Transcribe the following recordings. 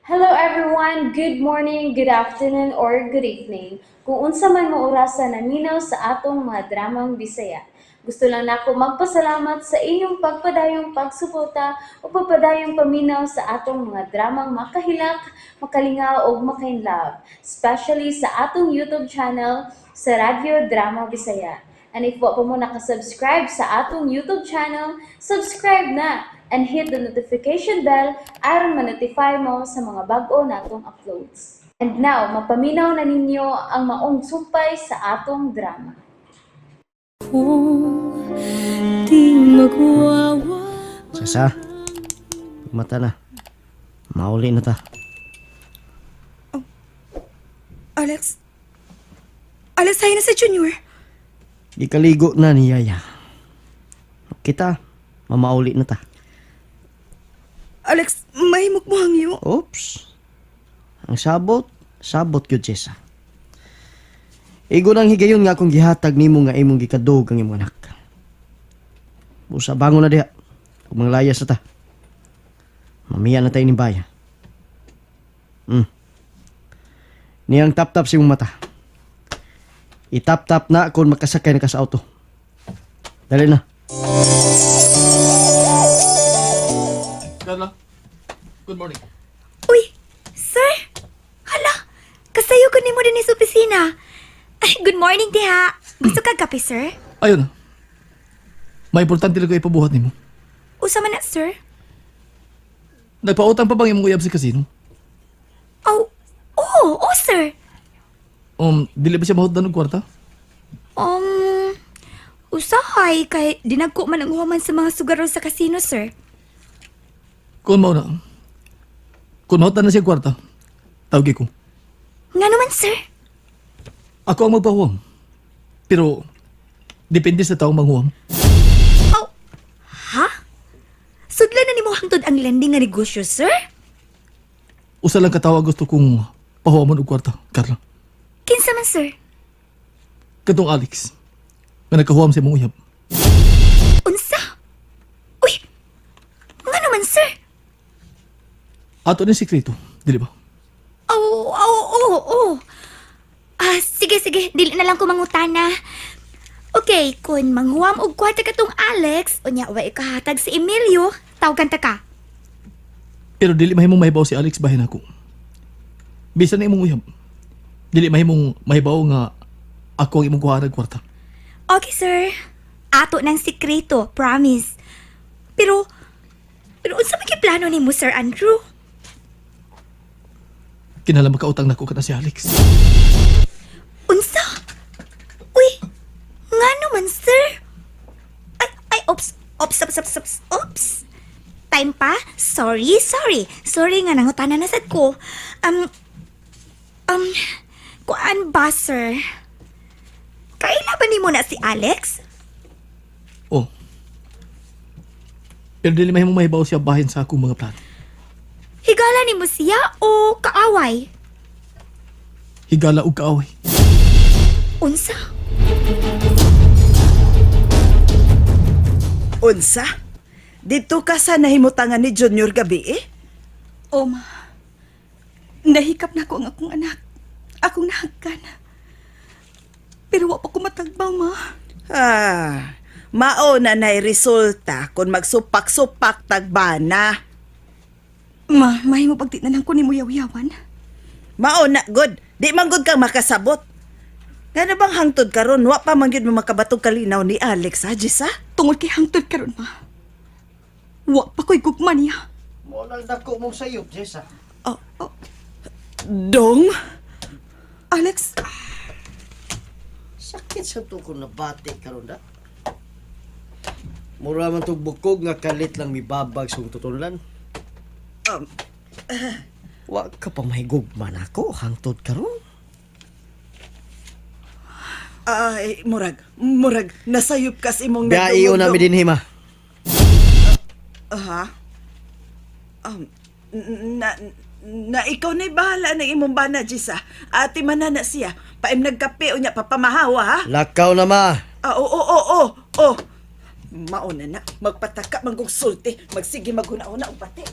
Hello everyone, good morning, good afternoon, or good evening. Kung unsa man mo orasan naminaw sa atong mga dramang Bisaya. Gusto lang nako magpasalamat sa inyong pagpadayong pagsuporta o pagpadayong paminaw sa atong mga dramang makahilak, makalingaw o makainlove, especially sa atong YouTube channel sa Radyo Drama Bisaya. And if wa pa mo nakasubscribe sa atong YouTube channel, subscribe na and hit the notification bell aron ma-notify mo sa mga bag-o natong uploads. And now, mapaminaw na ninyo ang maong sumpay sa atong drama. Kung di magwawa. Sasa, mata na. Mauli na ta. Alex? Alex, tayo na sa Junior. Ikaligo na ni Yaya. Kita, mamauli na ta. Alex, mahimok mo hangyo. Oops. Ang sabot yun, Jessa. Igo nang higayon nga akong gihatag nimo nga imong gikadog ang imong anak. Busa bangon na diha. Kung manglayas na ta. Mamiya na tayo ni Baya. Niyang tap-tap si mong mata. Itap-tap na kung makasakay na ka sa auto. Dali na. Carla, good morning. Uy, sir? Hala, kasayo ko ni mo din sa opisina. Ay, good morning, diha. Gusto ka kape, sir? Ayun. May importante lang ko ipabuhat nimo. Usa man na, sir? Nagpautang pa bang imong uyab sa casino? Oh, sir. Dili ba siya mahutdan og kwarta? Usahay kay dinagko man ang human sa mga sugaro sa casino, sir. Kung mao na. Kung mahutdan na siya kwarta, tawgi ko. Nga naman, sir. Ako ang magpahuwam. Pero, depende sa taong manghuwam. Ha? Sudlan na ni mo hangtod ang lending nga negosyo, sir? Usa lang katawa gusto kong pahuwaman og kwarta, Carla. Kinsa man, sir? Katong Alex, nga nagkahuwam sa imong uyab. Unsa? Uy! Nga naman, sir? Ato ni sikreto, dili ba? Oo. Sige. Dili na lang ko mangutana. Okay, kung manghuwam og kwarta katong Alex, unya wa ikahatag si Emilio, tawagan ta ka. Pero dili mahimong mahibaw si Alex bahin ako. Bisan na imong uyab. Dili mahimong mahibaw nga ako ang imong kuha kwarta. Okay, sir. Ato ng sikreto, promise. Pero unsa man plano nimo, Sir Andrew? Kinala makautang nako kana si Alex. Unsa? Uy! Nga naman, sir! Oops! Time pa? Sorry. Sorry nga nangutana na sad ko. Kuan ba, sir? Kaila ba ni mo na si Alex? Oh. Pero dili mahimong mahibaw siya bahin sa akong mga plano. Higala ni mo siya o kaaway? Higala og kaaway. Unsa? Unsa? Dito ka sa nahimutangan ni Junior gabi eh? Ma. Nahikap na ko ang akong anak. Akong nahagkan. Pero wa pa ko matagbaw, ma. Mao na na'y resulta kung magsupak-supak tagbana. Ma, mahimo pagtitnanan ko ni mo yaw-yawan. Mao na, good. Di man good kang makasabot. Nga na bang hangtod karon wa pa man gyud mo makabatog kalinaw ni Alex, ha, Jessa? Tungod kay hangtod karon, ma. Wa pa ko'y gugman niya. Mo nang dako mong sayop, Jessa. Dong? Alex, Sakit sa tukon na bati karon da. Mura man tog bukog nga kalit lang mibabag sa tutulan. Wa ka pa mahigugman ako hangtod karon. Ay, murag, nasayop kas imong Gaiyo na mi dinhi ma. Ha? Na ikaw na'y bahala ng imong bana, Jessa. Ati man na siya. Paim nagkape o niya papamahawa, ha? Lakaw na ma. Oo. Mauna na. Magpataka, manggugsulti. Magsige, maghuna-una o pati.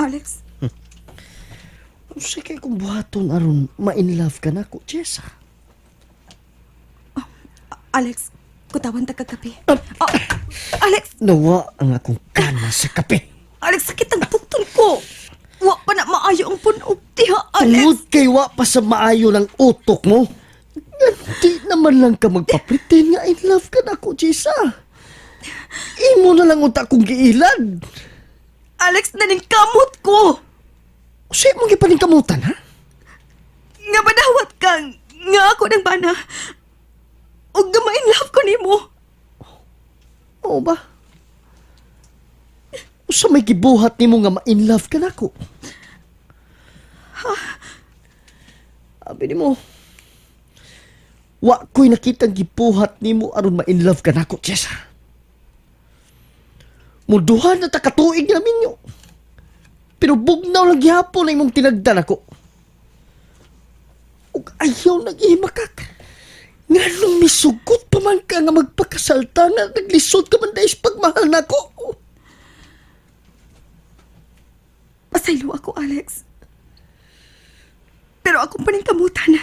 Alex, Sige kung buhaton aron ma-in love ka na ko, Jessa. Alex, kutawan ta kagabi. Alex, Nawa ang akong kana sa kape. Alex, sakit ang tungtong ko. Wa pa na maayo ang punog diha, Alex. Tungod kay wa pa sa maayo ng utok mo. Hindi naman lang ka magpapretend nga in love ka na ko, Jessa. Imo na lang unta kong giilad. Alex, naningkamot ko. Siya mong gipaningkamutan, ha? Nga badawat kang nga ako ng bana. Og gamain love ko nimo. Oo ba? Sa may gibuhat nimo nga ma-in love ka na ko. Abi ni mo, wa ko'y nakitang gibuhat nimo aron ma-in love ka na ko, Jessa. Muduhan na takatuig namin nyo. Pero bugnaw lang gihapon na imong tinagdan ako. Ug ayaw nag-ihimakak. Nga nung misugot pa man ka nga magpakasalta nga naglisod ka man dahil pagmahal na ko. Pasaylo ako, Alex. Pero akong paningkamutan,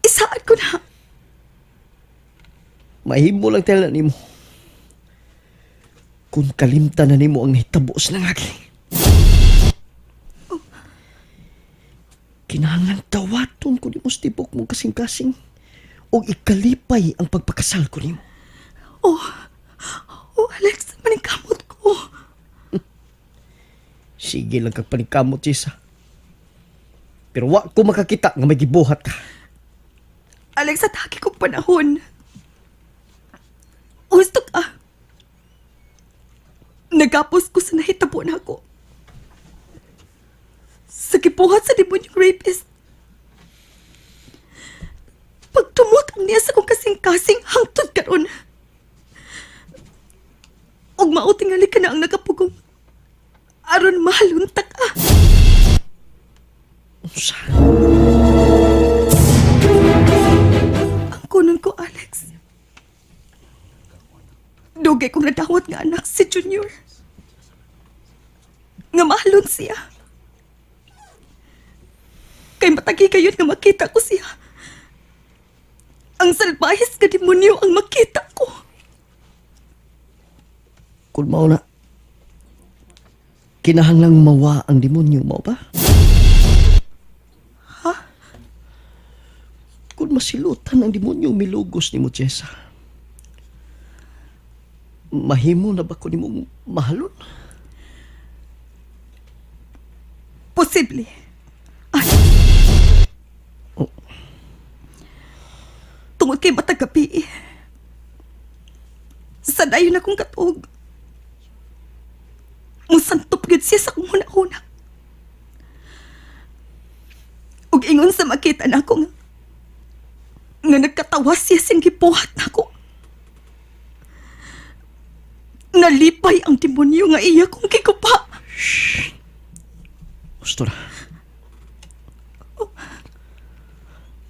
isaan ko na. Mahimo lang tala nimo. Kung kalimtan na nimo ang nahitabo sa nangagi. Kinahanglan tawaton ko nimo sa tibok mong kasing-kasing o ikalipay ang pagpakasal ko nimo. Oh, Alex, maningkamot ko. Sige lang kag paningkamot, Jessa. Pero wa ko makakita nga may gibuhat ka. Alex, sa taki kong panahon. Gusto ka. Nagapos ko sa nahitabo na ako. Sa gibuhat sa demonyong rapist. Pagtumutang niya sa kong kasing-kasing hangtod karon. Og mautingali ka na ang nakapugong. Aron mahalunta ka. Unsa? Ang kunon ko, Alex. Dugay kong nadawat nga anak si Junior. Nga mahalon siya. Kay matagi kayo nga makita ko siya. Ang salbahis ka demonyo ang makita ko. Kung mao na, kinahanglang mawa ang demonyo mo ba? Ha? Kung masilutan ang demonyo milugos ni mo, Jessa. Mahimo na ba ko ni mo mahalon? Posible. Ay. Oh. Tungod kay matagabi. Sadayon akong katog. Musantop yun siya sa kong huna-huna. Ug ingon sa makita na ako nga nagkatawa siya siyang gipuhat na ako. Nalipay ang demonyo nga iya kong kikupa. Gusto na.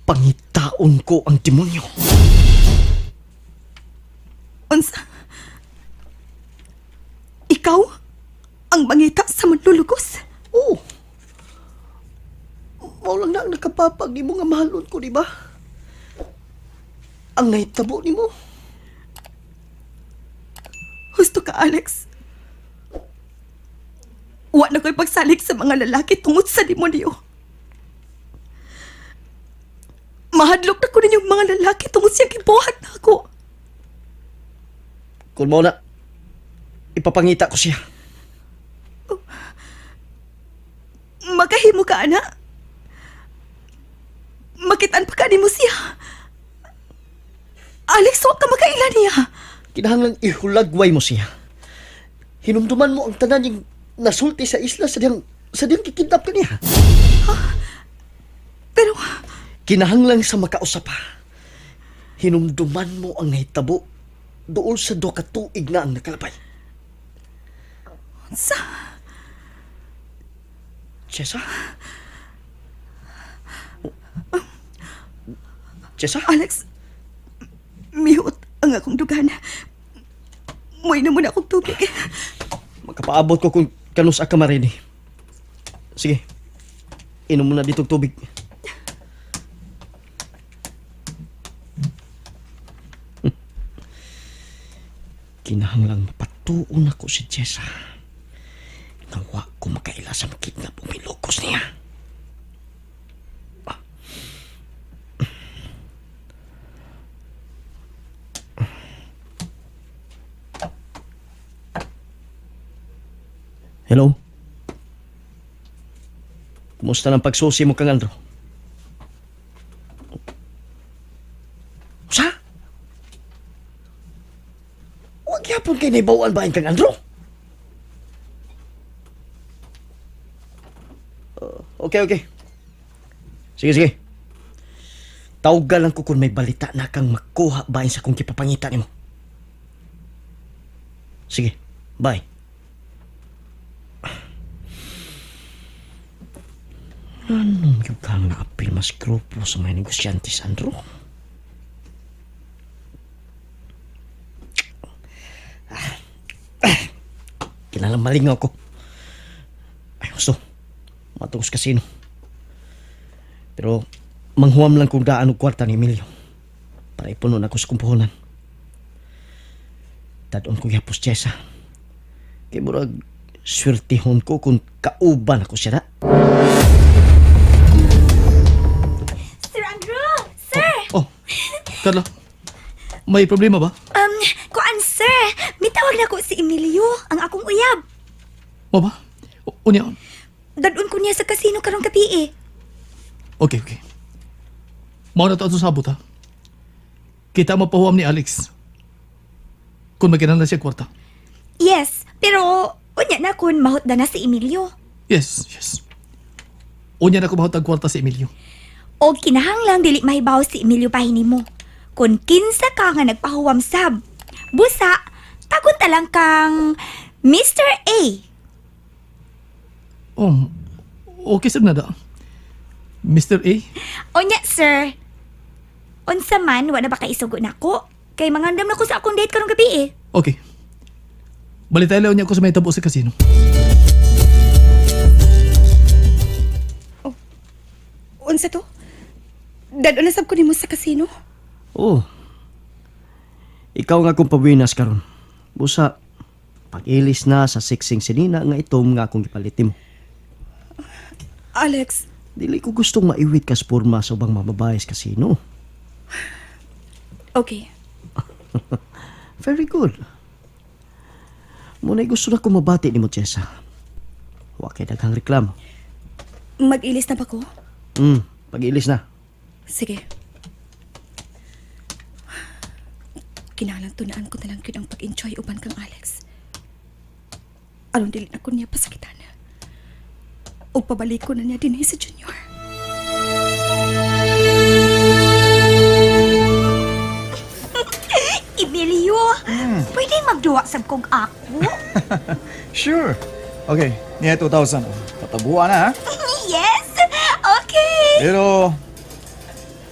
Pangitaon ko ang demonyo. Unsa? Ikaw ang mangita sa manlulugos? Oo. Mao lang na ang nakapapag ni mo nga mahalon ko, di ba? Ang nahitabo ni mo. Husto ka, Alex. Wa na ko'y pagsalik sa mga lalaki tungod sa demonyo. Mahadlok na ko ninyong mga lalaki tungod siya gibuhat na ako. Kung mo na, ipapangita ko siya. Makahimo ka, ana. Makitaan pa ka mo siya. Alex, huwag ka makailan niya. Kinahanglang ihulagway mo siya. Hinumduman mo ang tanan yung nasulti sa isla sa diyang kikidnap ka niya. Pero, Kinahanglang sa makausap pa. Hinumduman mo ang nahitabo doon sa do ka tuig na ang nakalapay. sa... Jessa? Jessa? Alex, mihot ang akong dugan. Muhay na muna akong tubig. Makapaabot ko kung kanus ka marini. Sige, inom mo na ditong tubig. Kinahanglang mapatuon ako si Jessa. Nawa ko makaila sa makit nga pumilokos niya. Hello? Kumusta ng pagsusi mo kang Andro? Sa? Huwag yapon kayo naibawaan ba kang Andro? Okay. Sige, sige. Tawag lang ko kung may balita na kang makuha bahin sa kung kipapangita ni mo. Sige, bye. Anong yung kang naapil mas grupo sa mga negosyante, Sandro? Kinalang malingaw ko. Ay, gusto. Matungos kasino. Pero, manghuam lang kung daan og kwarta ni Emilio. Para ipuno na ko sa kumpuhonan. Tadon ko yapos Jessa. Kaya murag, swertihon ko kung kauban ako siya na. Sir Andrew! Sir! Oh, Carla, may problema ba? Kuan sir, mitawag na ko si Emilio, ang akong uyab. Mo ba? Unya, Dadun ko niya sa kasino karong gabi eh. okay. Mao na taon sa sabot ha. Kita mapahuam ni Alex. Kung magkinahanglan siya kwarta. Yes, pero unya na kun mahutda na si Emilio. Yes. Unya na ko mahutag kwarta si Emilio. O kinahanglang dili mahibaw si Emilio pahini mo. Kung kinsa ka nga nagpahuwam sab. Busa, tagon ta lang kang Mr. A. Oh, okay sir na da. Mr. A? Unya sir. Unsa man, wala ba kaisugo na ko? Kay mangandam na ko sa akong date karong gabi eh. Okay. Balitay lang niya ako sa may tabo sa kasino. Unsa to? Dad, unasab ko nimo sa kasino? Oh. Ikaw nga kung pawinas karon. Busa, pag-ilis na sa siksing sinina nga itom nga akong gipalit mo. Alex, Dili ko gustong maiwit ka sa porma sa ubang mababae sa kasino. okay. Very good. Muna'y gusto na ko mabati ni mo, Jessa. Huwag kay daghang reklamo. Mag-ilis na ba ko? Pag-ilis na. Sige. Kinahanglan tunaan ko na lang yun ang pag-enjoy uban kang Alex. Aron dili na ko niya pasakitan. O pabalik ko na niya din sa Junior. Emilio, pwede magduwa sab kog ako? Sure. Okay, niya 2,000. Patabuan na ha. Yes! Okay! Pero,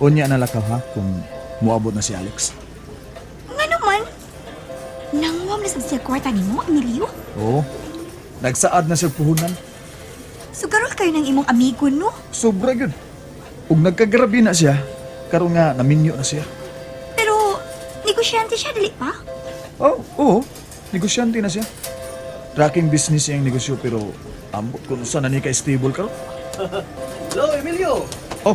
unya na lakaw ha kung muabot na si Alex. Nga naman, nangwam na sab siya kwarta ni mo, Emilio? Oo. Nagsaad na siya puhunan. Sugarol kayo ng imong amigo, no? Sobra yun. Ug nagkagarabi na siya, karon nga naminyo na siya. Pero, negosyante siya, dili pa? Oo. Negosyante na siya. Tracking business yung negosyo pero ambot kung saan na ni ka-stable ka. Hello, Emilio! Oh!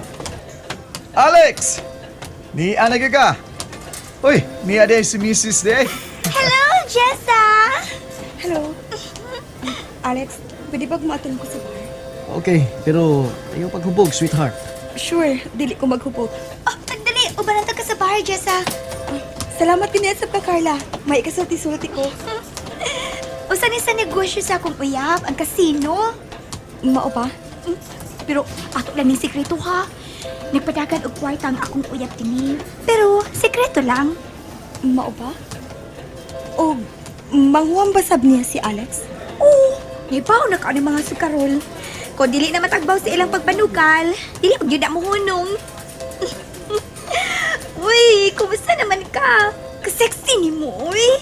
Alex! Ni anag ka? Uy, ni ade si Mrs. de. Hello, Jessa! Hello. Alex, pwede ba gumatulong ko sa bar? Okay, pero ayaw paghubog, sweetheart. Sure, dili ko maghubog. Oh, dali, ubananta ka sa bar, Jessa. Salamat din sa pa, Carla. May kasulti-sulti ko. Usan sa negosyo sa akong uyab, ang kasino. Mao pa? Pero ato lang ni sikreto ha. Nagpadagan og kwarta ang akong uyab tini. Pero sikreto lang. Mao pa? O, manghuam ba sab niya si Alex? Oo, nibaw na ka ng mga sukarol. Kung dili na matagbaw sa ilang pagpanukal, dili og yun na mo hunong. Uy, kumusta naman ka? Kasexy ni mo, uy.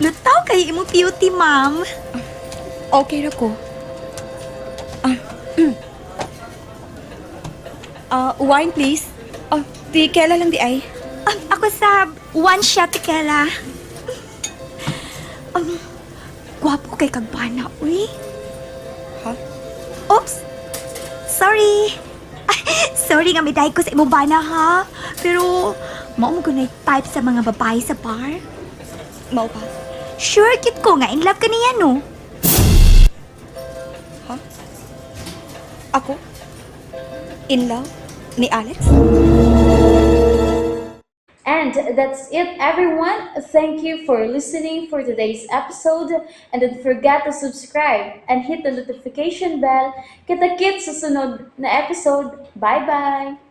Lutaw kayo imong beauty, ma'am. Okay ra ko. Wine, please. Oh, di kela lang di ay. Ako sa one shot tequila. Gwapo kay kagbana, uy. Ha? Oops! Sorry. Sorry nga miday ko sa imong bana, ha? Pero, mao mo gunay type sa mga babae sa bar? Mao pa. Sure, cute ko nga. In love ka niya, no? Ako? In love? Ni Alex? And that's it, everyone. Thank you for listening for today's episode. And don't forget to subscribe and hit the notification bell. Kita-kits sa sunod na episode. Bye-bye!